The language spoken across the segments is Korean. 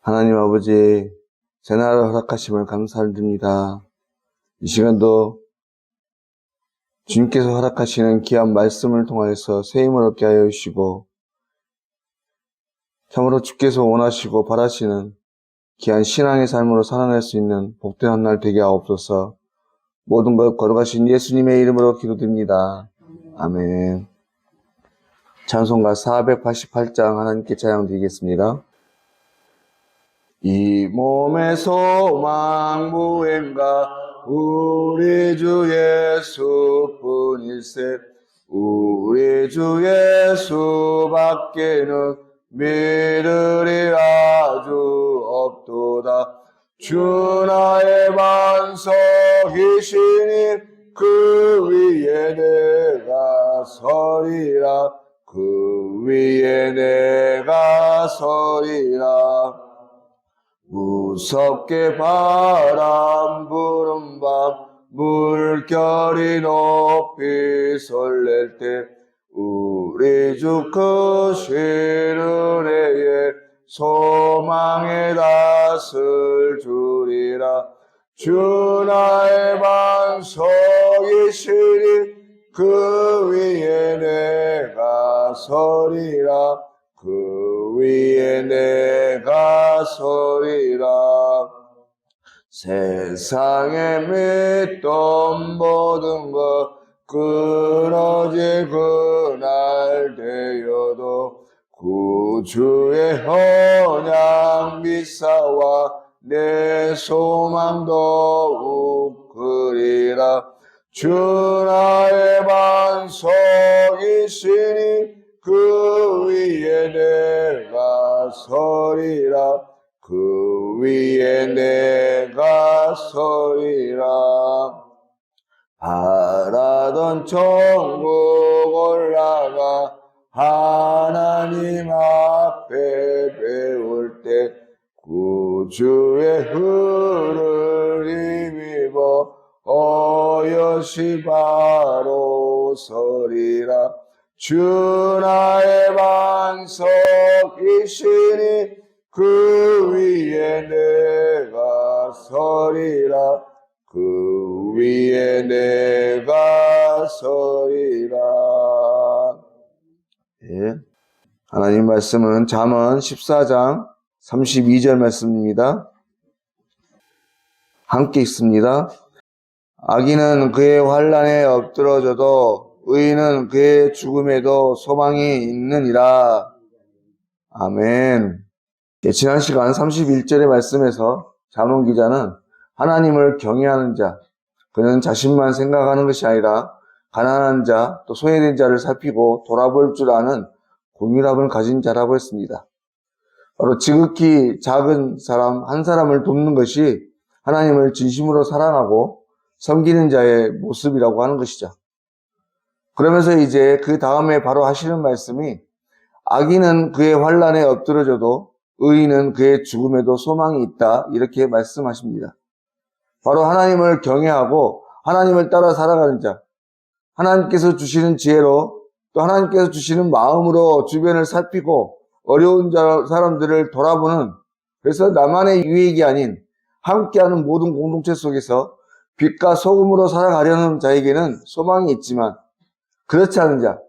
하나님 아버지, 새날을 허락하심을 감사드립니다. 이 시간도 주님께서 허락하시는 귀한 말씀을 통하여서 새 힘을 얻게 하여 주시고, 참으로 주께서 원하시고 바라시는 귀한 신앙의 삶으로 살아낼 수 있는 복된 한 날 되게 하옵소서. 모든 것 걸어가신 예수님의 이름으로 기도드립니다. 아멘. 찬송가 488장 하나님께 찬양드리겠습니다. 이 몸의 소망 무행가 우리 주 예수뿐일세. 우리 주 예수밖에는 믿으리 아주 없도다. 주 나의 반석이시니 그 위에 내가 서리라. 그 위에 내가 서리라. 무섭게 바람 부는 밤 물결이 높이 설렐 때 우리 주 크신 은혜에 소망의 닷을 주리라. 주 나의 반석이시니 그 위에 내가 서리라. 그 위에 내가 서리라. 세상에 믿던 모든 것 끊어질 그날 되어도 구주의 언약 미사와 내 소망 더욱 크리라. 주 나의 반석이시니 그 위에 내가 서리라. 그 위에 내가 서리라. 바라던 천국 올라가 하나님 앞에 배울 때 구주의 흐를 힘입어 어여시 바로 서리라. 주 나의 반석이시니 그 위에 내가 서리라. 그 위에 내가 서리라. 예. 하나님 말씀은 잠언 14장 32절 말씀입니다. 함께 읽습니다. 악인은 그의 환난에 엎드러져도 의인은 그의 죽음에도 소망이 있느니라. 아멘. 지난 시간 31절의 말씀에서 잠언 기자는 하나님을 경외하는 자, 그는 자신만 생각하는 것이 아니라 가난한 자, 또 소외된 자를 살피고 돌아볼 줄 아는 공의함을 가진 자라고 했습니다. 바로 지극히 작은 사람 한 사람을 돕는 것이 하나님을 진심으로 사랑하고 섬기는 자의 모습이라고 하는 것이죠. 그러면서 이제 그 다음에 바로 하시는 말씀이 악인은 그의 환난에 엎드러져도 의인은 그의 죽음에도 소망이 있다, 이렇게 말씀하십니다. 바로 하나님을 경외하고 하나님을 따라 살아가는 자, 하나님께서 주시는 지혜로 또 하나님께서 주시는 마음으로 주변을 살피고 어려운 사람들을 돌아보는, 그래서 나만의 유익이 아닌 함께하는 모든 공동체 속에서 빛과 소금으로 살아가려는 자에게는 소망이 있지만, 그렇지 않은 자,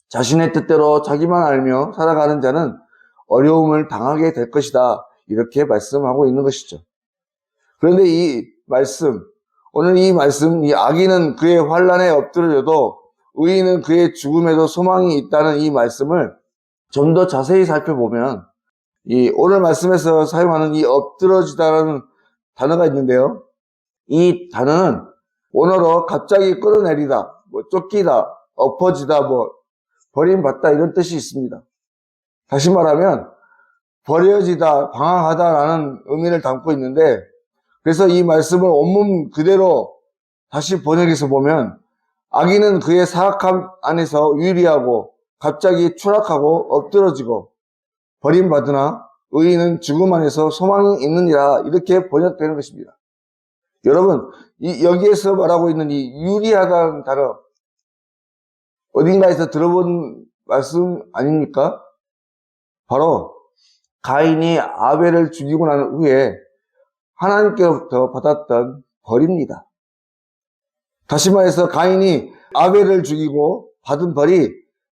자신의 뜻대로 자기만 알며 살아가는 자는 어려움을 당하게 될 것이다, 이렇게 말씀하고 있는 것이죠. 그런데 이 말씀, 오늘 이 말씀, 이 악인은 그의 환난에 엎드려져도 의인은 그의 죽음에도 소망이 있다는 이 말씀을 좀 더 자세히 살펴보면, 이 오늘 말씀에서 사용하는 이 엎드러지다라는 단어가 있는데요, 이 단어는 원어로 갑자기 끌어내리다, 쫓기다, 엎어지다, 버림받다, 이런 뜻이 있습니다. 다시 말하면 버려지다, 방황하다라는 의미를 담고 있는데, 그래서 이 말씀을 온몸 그대로 다시 번역해서 보면 악인은 그의 사악함 안에서 위리하고 갑자기 추락하고 엎드러지고 버림받으나 의인은 죽음 안에서 소망이 있느니라, 이렇게 번역되는 것입니다. 여러분, 여기에서 말하고 있는 이 유리하다는 단어, 어딘가에서 들어본 말씀 아닙니까? 바로 가인이 아벨을 죽이고 난 후에 하나님께로부터 받았던 벌입니다. 다시 말해서 가인이 아벨을 죽이고 받은 벌이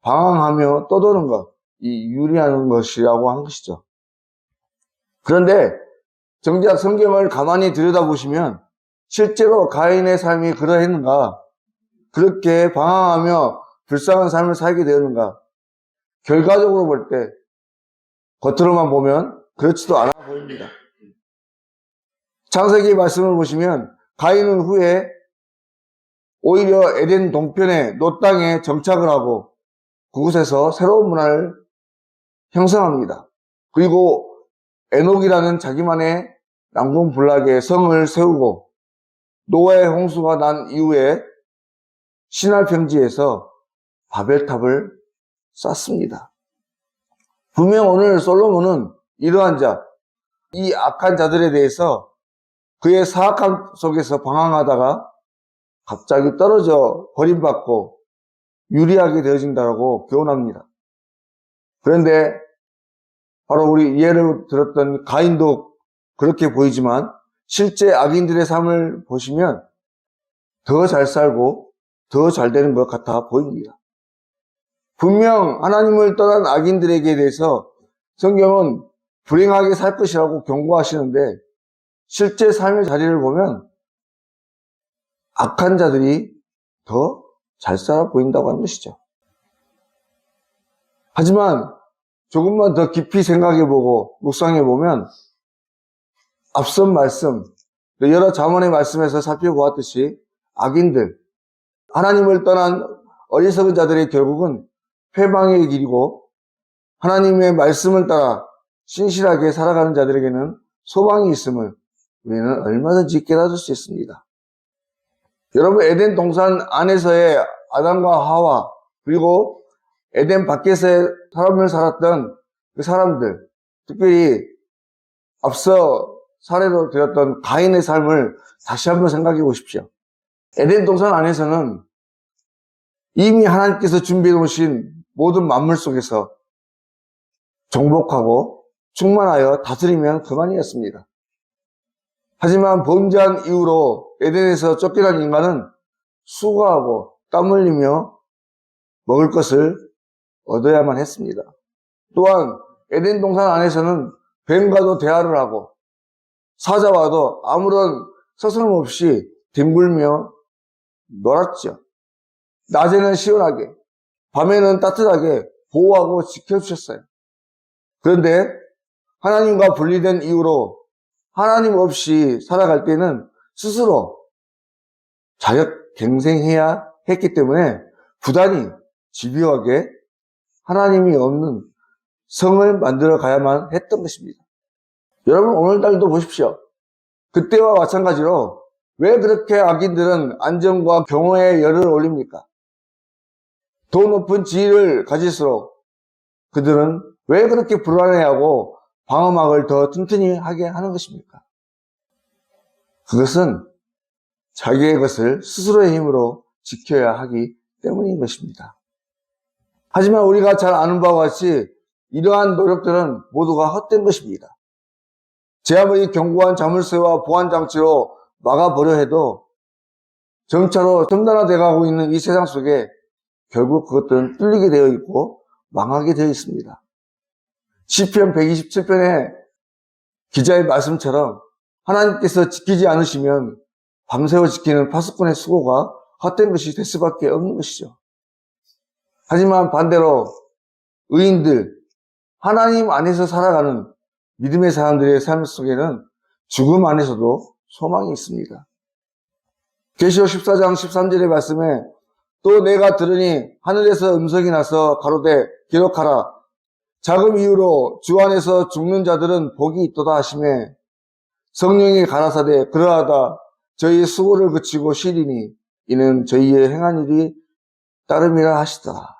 방황하며 떠도는 것, 이 유리하는 것이라고 한 것이죠. 그런데 정작 성경을 가만히 들여다보시면 실제로 가인의 삶이 그러했는가, 그렇게 방황하며 불쌍한 삶을 살게 되었는가, 결과적으로 볼 때 겉으로만 보면 그렇지도 않아 보입니다. 창세기 말씀을 보시면 가인은 후에 오히려 에덴 동편의 노 땅에 정착을 하고 그곳에서 새로운 문화를 형성합니다. 그리고 에녹이라는 자기만의 난공불락의 성을 세우고 노아의 홍수가 난 이후에 시날 평지에서 바벨탑을 쌓습니다. 분명 오늘 솔로몬은 이러한 자, 이 악한 자들에 대해서 그의 사악함 속에서 방황하다가 갑자기 떨어져 버림받고 유리하게 되어진다고 교훈합니다. 그런데 바로 우리 예를 들었던 가인도 그렇게 보이지만 실제 악인들의 삶을 보시면 더 잘 살고 더 잘 되는 것 같아 보입니다. 분명 하나님을 떠난 악인들에게 대해서 성경은 불행하게 살 것이라고 경고하시는데 실제 삶의 자리를 보면 악한 자들이 더 잘 살아 보인다고 하는 것이죠. 하지만 조금만 더 깊이 생각해보고 묵상해보면 앞선 말씀, 여러 잠언의 말씀에서 살펴보았듯이 악인들, 하나님을 떠난 어리석은 자들의 결국은 패망의 길이고 하나님의 말씀을 따라 신실하게 살아가는 자들에게는 소망이 있음을 우리는 얼마든지 깨달을 수 있습니다. 여러분, 에덴 동산 안에서의 아담과 하와, 그리고 에덴 밖에서의 삶을 살았던 그 사람들, 특별히 앞서 사례로 되었던 가인의 삶을 다시 한번 생각해 보십시오. 에덴 동산 안에서는 이미 하나님께서 준비해 놓으신 모든 만물 속에서 정복하고 충만하여 다스리면 그만이었습니다. 하지만 범죄한 이후로 에덴에서 쫓겨난 인간은 수고하고 땀 흘리며 먹을 것을 얻어야만 했습니다. 또한 에덴 동산 안에서는 뱀과도 대화를 하고 사자와도 아무런 서슴없이 뒹굴며 놀았죠. 낮에는 시원하게, 밤에는 따뜻하게 보호하고 지켜주셨어요. 그런데 하나님과 분리된 이후로 하나님 없이 살아갈 때는 스스로 자력갱생해야 했기 때문에 부단히 집요하게 하나님이 없는 성을 만들어 가야만 했던 것입니다. 여러분, 오늘날도 보십시오. 그때와 마찬가지로 왜 그렇게 악인들은 안정과 경호에 열을 올립니까? 더 높은 지위를 가질수록 그들은 왜 그렇게 불안해하고 방어막을 더 튼튼히 하게 하는 것입니까? 그것은 자기의 것을 스스로의 힘으로 지켜야 하기 때문인 것입니다. 하지만 우리가 잘 아는 바와 같이 이러한 노력들은 모두가 헛된 것입니다. 제 아무리 견고한 자물쇠와 보안장치로 막아보려 해도 점차로 첨단화되어 가고 있는 이 세상 속에 결국 그것들은 뚫리게 되어 있고 망하게 되어 있습니다. 시편 127편의 기자의 말씀처럼 하나님께서 지키지 않으시면 밤새워 지키는 파수꾼의 수고가 헛된 것이 될 수밖에 없는 것이죠. 하지만 반대로 의인들, 하나님 안에서 살아가는 믿음의 사람들의 삶 속에는 죽음 안에서도 소망이 있습니다. 계시록 14장 13절의 말씀에 또 내가 들으니 하늘에서 음성이 나서 가로되 기록하라. 자금 이후로 주 안에서 죽는 자들은 복이 있도다 하시매 성령이 가라사대 그러하다 저희의 수고를 그치고 쉬리니 이는 저희의 행한 일이 따름이라 하시더라.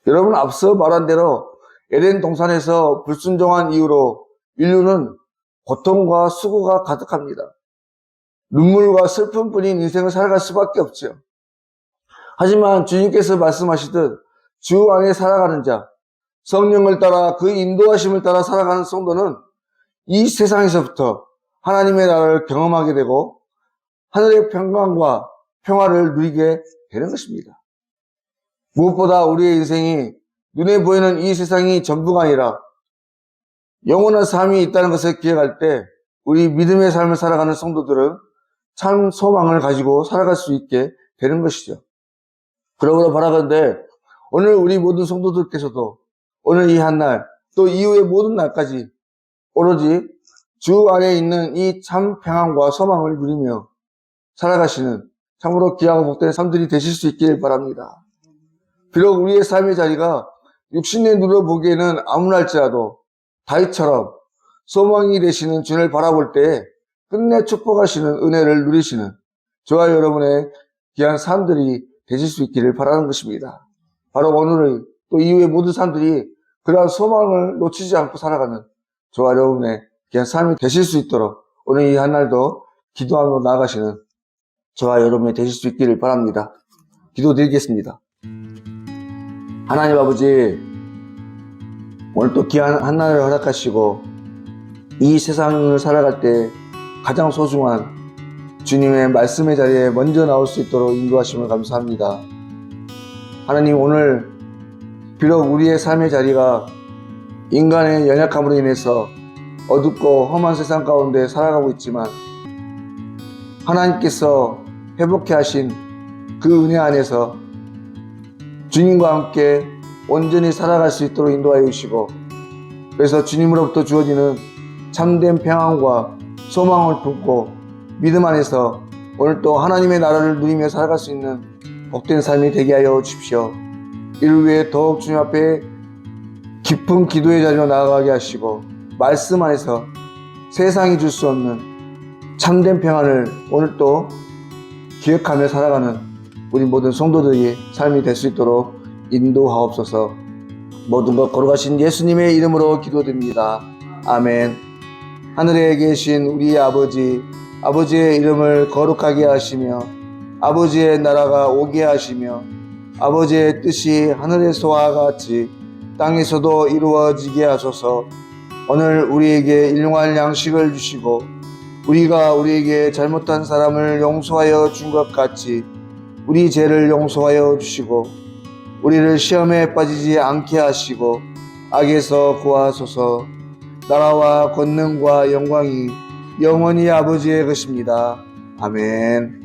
여러분, 앞서 말한 대로 에덴 동산에서 불순종한 이후로 인류는 고통과 수고가 가득합니다. 눈물과 슬픔뿐인 인생을 살아갈 수밖에 없죠. 하지만 주님께서 말씀하시듯 주 안에 살아가는 자, 성령을 따라 그 인도하심을 따라 살아가는 성도는 이 세상에서부터 하나님의 나라를 경험하게 되고 하늘의 평강과 평화를 누리게 되는 것입니다. 무엇보다 우리의 인생이 눈에 보이는 이 세상이 전부가 아니라 영원한 삶이 있다는 것을 기억할 때 우리 믿음의 삶을 살아가는 성도들은 참 소망을 가지고 살아갈 수 있게 되는 것이죠. 그러므로 바라건대 오늘 우리 모든 성도들께서도 오늘 이 한날 또 이후의 모든 날까지 오로지 주 안에 있는 이 참 평안과 소망을 누리며 살아가시는 참으로 귀하고 복된 삶들이 되실 수 있기를 바랍니다. 비록 우리의 삶의 자리가 육신의 눈으로 보기에는 아무날지라도 다윗처럼 소망이 되시는 주를 바라볼 때에 끝내 축복하시는 은혜를 누리시는 저와 여러분의 귀한 삶들이 되실 수 있기를 바라는 것입니다. 바로 오늘의 또 이후의 모든 삶들이 그러한 소망을 놓치지 않고 살아가는 저와 여러분의 귀한 삶이 되실 수 있도록 오늘 이 한날도 기도하며 나아가시는 저와 여러분이 되실 수 있기를 바랍니다. 기도드리겠습니다. 하나님 아버지, 오늘 또 귀한 한날을 허락하시고 이 세상을 살아갈 때 가장 소중한 주님의 말씀의 자리에 먼저 나올 수 있도록 인도하심을 감사합니다. 하나님, 오늘 비록 우리의 삶의 자리가 인간의 연약함으로 인해서 어둡고 험한 세상 가운데 살아가고 있지만 하나님께서 회복해 하신 그 은혜 안에서 주님과 함께 온전히 살아갈 수 있도록 인도하여 주시고, 그래서 주님으로부터 주어지는 참된 평안과 소망을 품고 믿음 안에서 오늘 또 하나님의 나라를 누리며 살아갈 수 있는 복된 삶이 되게 하여 주십시오. 이를 위해 더욱 주님 앞에 깊은 기도의 자리로 나아가게 하시고 말씀 안에서 세상이 줄 수 없는 참된 평안을 오늘 또 기억하며 살아가는 우리 모든 성도들의 삶이 될 수 있도록 인도하옵소서. 모든 것 걸어가신 예수님의 이름으로 기도드립니다. 아멘. 하늘에 계신 우리 아버지, 아버지의 이름을 거룩하게 하시며 아버지의 나라가 오게 하시며 아버지의 뜻이 하늘에서와 같이 땅에서도 이루어지게 하소서. 오늘 우리에게 일용할 양식을 주시고 우리가 우리에게 잘못한 사람을 용서하여 준 것 같이 우리 죄를 용서하여 주시고 우리를 시험에 빠지지 않게 하시고 악에서 구하소서. 나라와 권능과 영광이 영원히 아버지의 것입니다. 아멘.